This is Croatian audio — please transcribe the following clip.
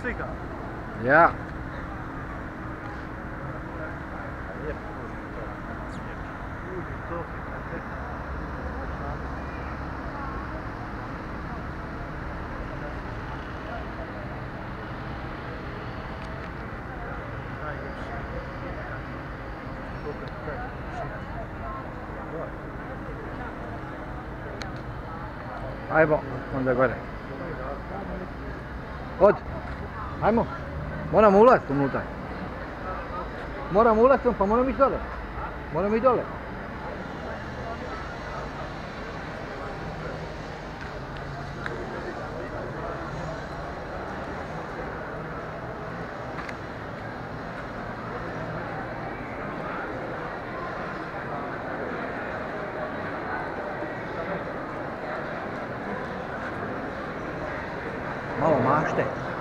slika. Ja. Ajmo, onda gore. Od. Ajmo. Moramo ulaziti unutra. Moramo ulaziti, pa moramo ići dole. Moramo ići dole. Malo mašte.